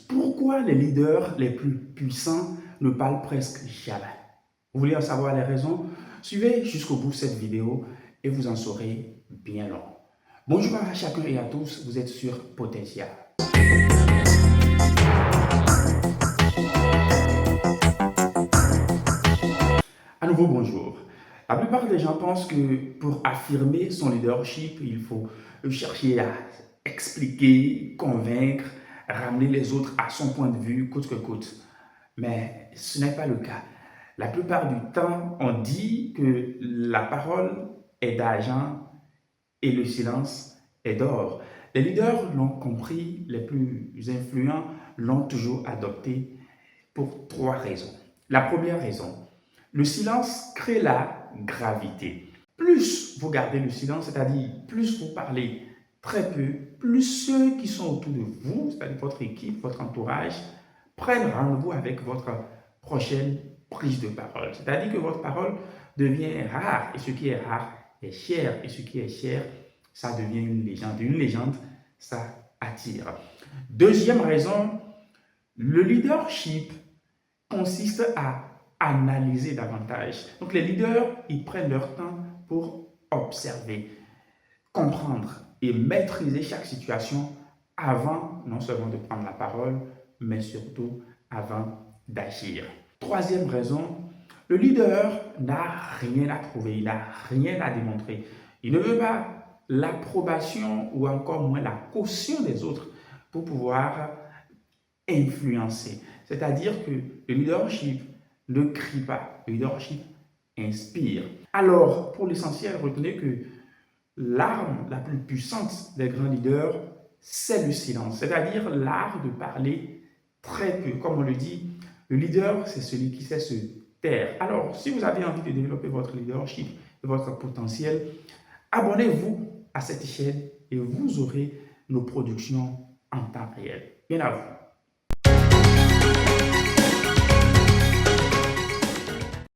Pourquoi les leaders les plus puissants ne parlent presque jamais? Vous voulez en savoir les raisons? Suivez jusqu'au bout cette vidéo et vous en saurez bien long. Bonjour à chacun et à tous, vous êtes sur Potentia. À nouveau, bonjour. La plupart des gens pensent que pour affirmer son leadership, il faut chercher à expliquer, convaincre, ramener les autres à son point de vue, coûte que coûte. Mais ce n'est pas le cas. La plupart du temps, on dit que la parole est d'argent et le silence est d'or. Les leaders l'ont compris, les plus influents l'ont toujours adopté pour trois raisons. La première raison, le silence crée la gravité. Plus vous gardez le silence, c'est-à-dire plus vous parlez très peu, plus ceux qui sont autour de vous, c'est-à-dire votre équipe, votre entourage, prennent rendez-vous avec votre prochaine prise de parole. C'est-à-dire que votre parole devient rare, et ce qui est rare est cher, et ce qui est cher, ça devient une légende. Une légende, ça attire. Deuxième raison, le leadership consiste à analyser davantage. Donc les leaders, ils prennent leur temps pour observer, comprendre et maîtriser chaque situation avant non seulement de prendre la parole, mais surtout avant d'agir. Troisième raison, le leader n'a rien à prouver, il n'a rien à démontrer. Il ne veut pas l'approbation ou encore moins la caution des autres pour pouvoir influencer. C'est-à-dire que le leadership ne crie pas, le leadership inspire. Alors, pour l'essentiel, retenez que l'arme la plus puissante des grands leaders, c'est le silence, c'est-à-dire l'art de parler très peu. Comme on le dit, le leader, c'est celui qui sait se taire. Alors, si vous avez envie de développer votre leadership et votre potentiel, abonnez-vous à cette chaîne et vous aurez nos productions en temps réel. Bien à vous.